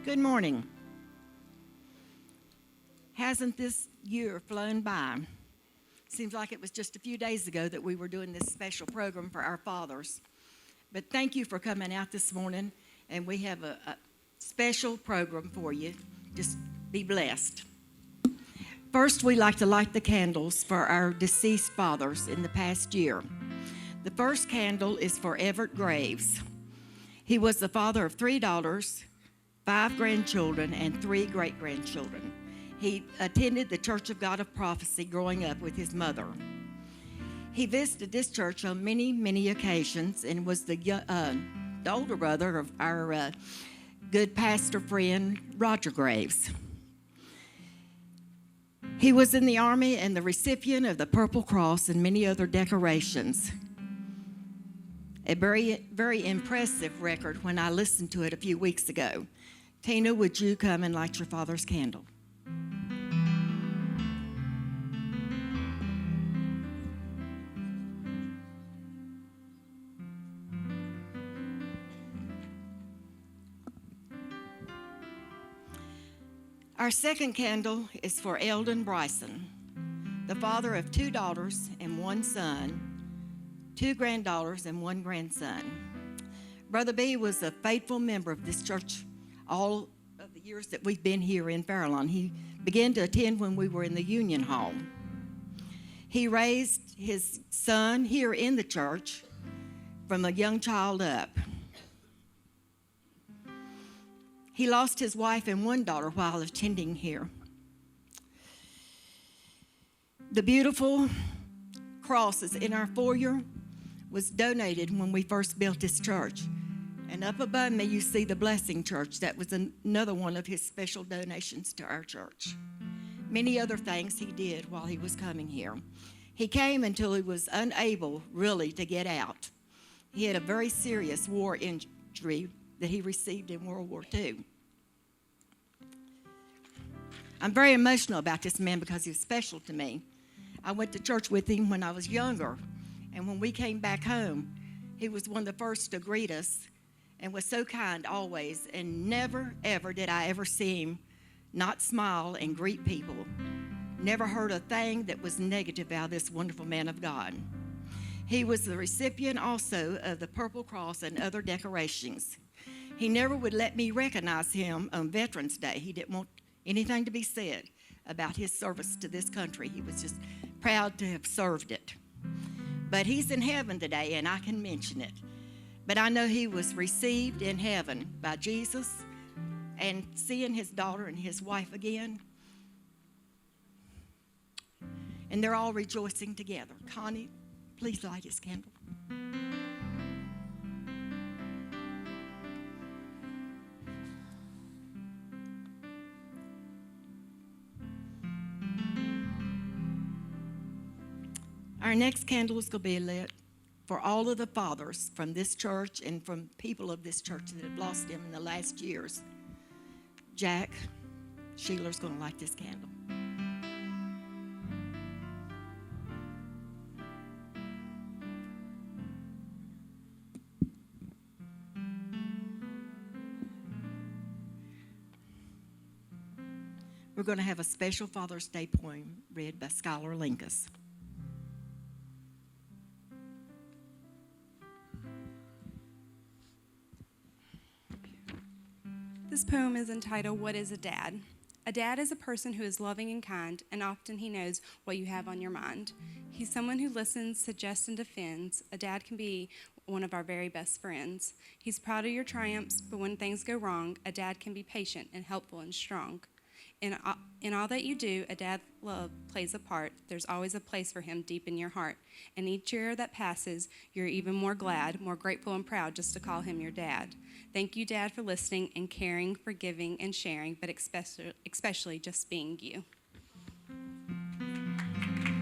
Good morning. Hasn't this year flown by? Seems like it was just a few days ago that we were doing this special program for our fathers. But thank you for coming out this morning, and we have a special program for you. Just be blessed. First, we like to light the candles for our deceased fathers in the past year. The first candle is for Everett Graves. He was the father of 3 daughters, 5 grandchildren, and 3 great-grandchildren. He attended the Church of God of Prophecy growing up with his mother. He visited this church on many, many occasions and was the older brother of our good pastor friend, Roger Graves. He was in the Army and the recipient of the Purple Cross and many other decorations. A very, very impressive record when I listened to it a few weeks ago. Tina, would you come and light your father's candle? Our second candle is for Eldon Bryson, the father of 2 daughters and 1 son, 2 granddaughters and 1 grandson. Brother B was a faithful member of this church all of the years that we've been here in Fairlawn. He began to attend when we were in the Union Hall. He raised his son here in the church from a young child up. He lost his wife and 1 daughter while attending here. The beautiful crosses in our foyer was donated when we first built this church. And up above me, you see the Blessing Church. That was another one of his special donations to our church. Many other things he did while he was coming here. He came until he was unable, really, to get out. He had a very serious war injury that he received in World War II. I'm very emotional about this man because he was special to me. I went to church with him when I was younger, and when we came back home, he was one of the first to greet us and was so kind always, and never, ever did I ever see him not smile and greet people. Never heard a thing that was negative about this wonderful man of God. He was the recipient also of the Purple Cross and other decorations. He never would let me recognize him on Veterans Day. He didn't want anything to be said about his service to this country. He was just proud to have served it. But he's in heaven today, and I can mention it. But I know he was received in heaven by Jesus, and seeing his daughter and his wife again, and they're all rejoicing together. Connie, please light his candle. Our next candle is going to be lit for all of the fathers from this church and from people of this church that have lost him in the last years. Jack, Sheila's going to light this candle. We're going to have a special Father's Day poem read by Skylar Linkus. This poem is entitled, What is a Dad? A dad is a person who is loving and kind, and often he knows what you have on your mind. He's someone who listens, suggests, and defends. A dad can be one of our very best friends. He's proud of your triumphs, but when things go wrong, a dad can be patient and helpful and strong. In all that you do, a dad's love plays a part. There's always a place for him deep in your heart. And each year that passes, you're even more glad, more grateful and proud just to call him your dad. Thank you, Dad, for listening and caring, forgiving, and sharing, but especially just being you.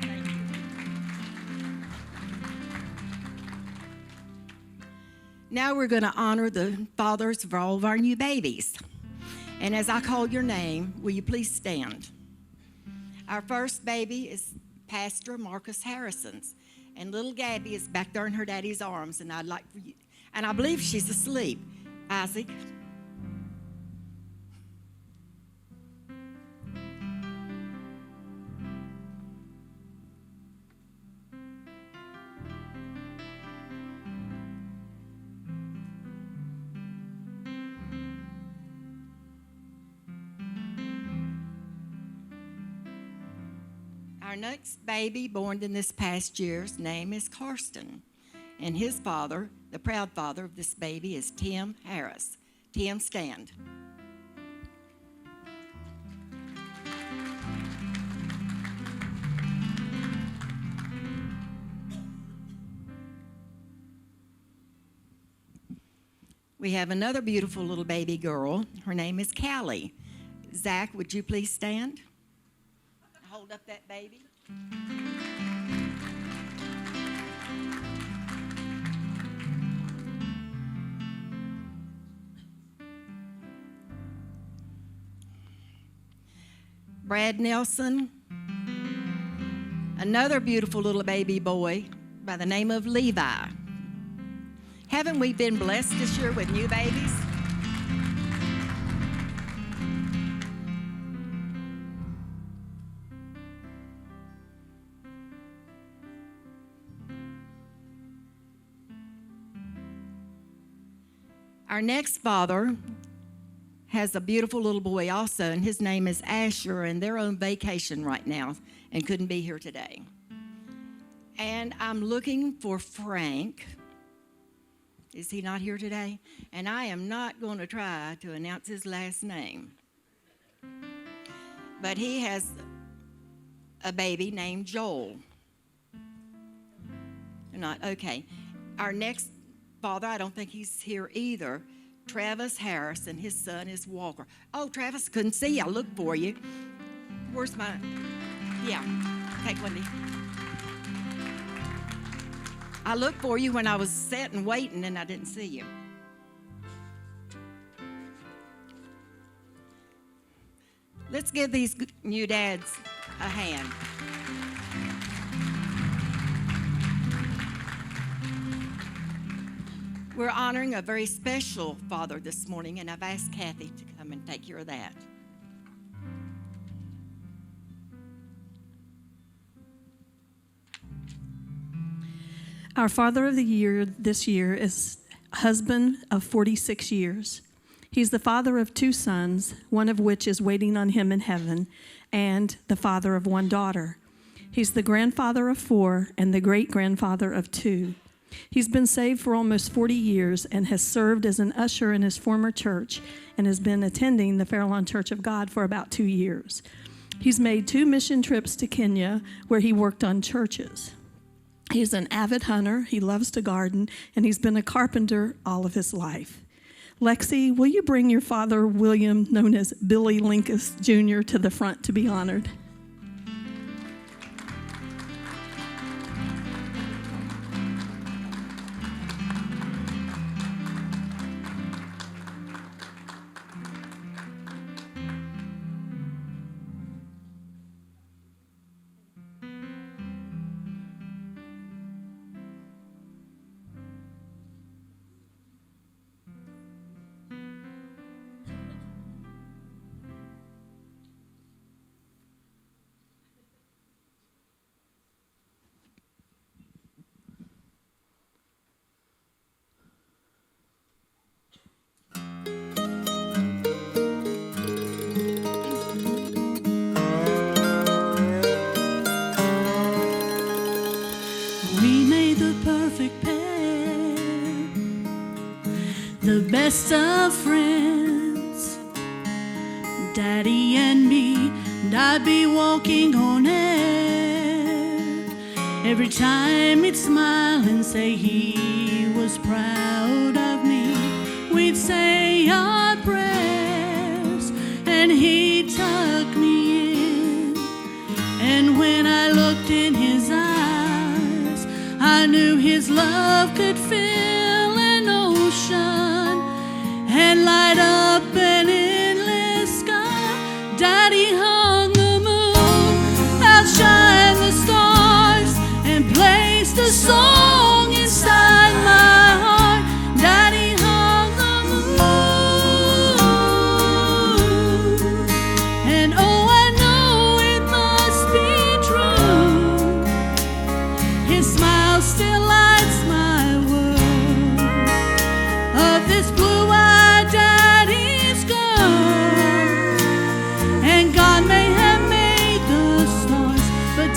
Thank you. Now we're going to honor the fathers of all of our new babies. And as I call your name, will you please stand? Our first baby is Pastor Marcus Harrison's, and little Gabby is back there in her daddy's arms, and I'd like for you, and I believe she's asleep. Isaac. Our next baby born in this past year's name is Karsten, and his father, the proud father of this baby, is Tim Harris. Tim, stand. We have another beautiful little baby girl. Her name is Callie. Zach, would you please stand? Hold up that baby. Brad Nelson. Another beautiful little baby boy by the name of Levi. Haven't we been blessed this year with new babies? Our next father has a beautiful little boy also, and his name is Asher, and they're on vacation right now and couldn't be here today. And I'm looking for Frank. Is he not here today? And I am not going to try to announce his last name. But he has a baby named Joel. Not okay. Our next father, I don't think he's here either. Travis Harris, and his son is Walker. Oh, Travis, couldn't see you. I looked for you. Where's my... Yeah, take one of these. I looked for you when I was sitting waiting, and I didn't see you. Let's give these new dads a hand. We're honoring a very special father this morning, and I've asked Kathy to come and take care of that. Our Father of the Year this year is a husband of 46 years. He's the father of 2 sons, one of which is waiting on him in heaven, and the father of 1 daughter. He's the grandfather of 4 and the great-grandfather of 2. He's been saved for almost 40 years and has served as an usher in his former church and has been attending the Fairlawn Church of God for about 2 years. He's made 2 mission trips to Kenya where he worked on churches. He's an avid hunter, he loves to garden, and he's been a carpenter all of his life. Lexi, will you bring your father, William, known as Billy Linkus Jr., to the front to be honored? The best of friends, Daddy and me, and I'd be walking on air. Every time he'd smile and say he was proud of me, we'd say our prayers and he'd tuck me in. And when I looked in his eyes, I knew his love could fill an ocean and light up an endless sky. Daddy hung the moon, outshine the stars, and placed a song inside my heart. Daddy hung the moon, and oh, I know it must be true. His smile still lights my world of this blue-eyed daddy's girl. And God may have made the stars, but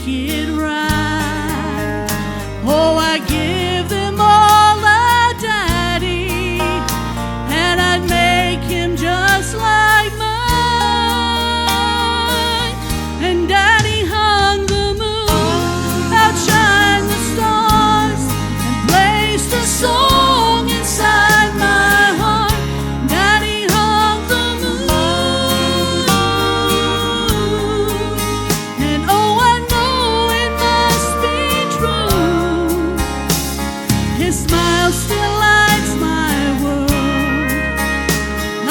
make it right. Oh, I give them all a daddy, and I'd make him just like mine. And Daddy hung the moon, outshine the stars, and placed a song inside my heart. Daddy hung the moon, and oh, I know it must be true. His smile still lights my world.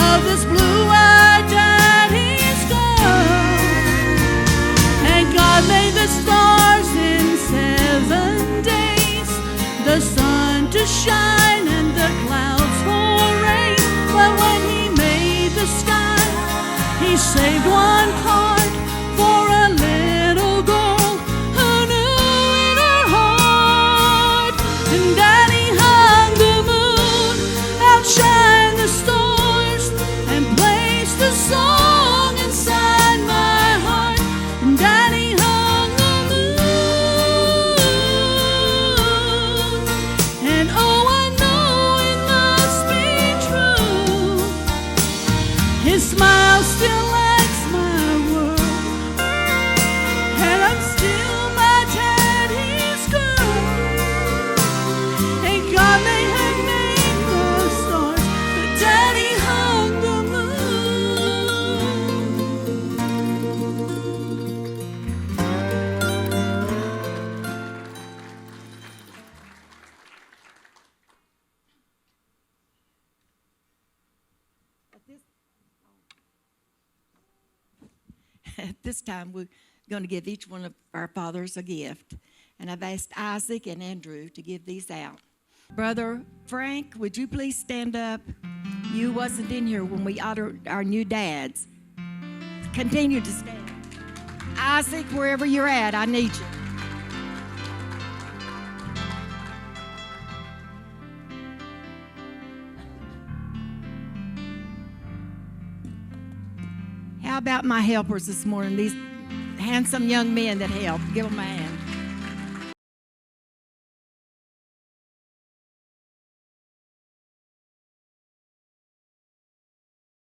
Of this blue-eyed daddy's girl. And God made the stars in 7 days, the sun to shine and the clouds for rain. But when he made the sky, he saved one part for a little girl who knew in her heart. And Daddy hung the moon, outshine the stars, and placed a song inside my heart. And Daddy hung the moon, and oh, I know it must be true. His smile still lights my world, and I'm still my daddy's girl. And God may have made the stars, but Daddy hung the moon. At this time, we're going to give each one of our fathers a gift. And I've asked Isaac and Andrew to give these out. Brother Frank, would you please stand up? You wasn't in here when we honored our new dads. Continue to stand. Isaac, wherever you're at, I need you. How about my helpers this morning? These handsome young men that help. Give them a hand.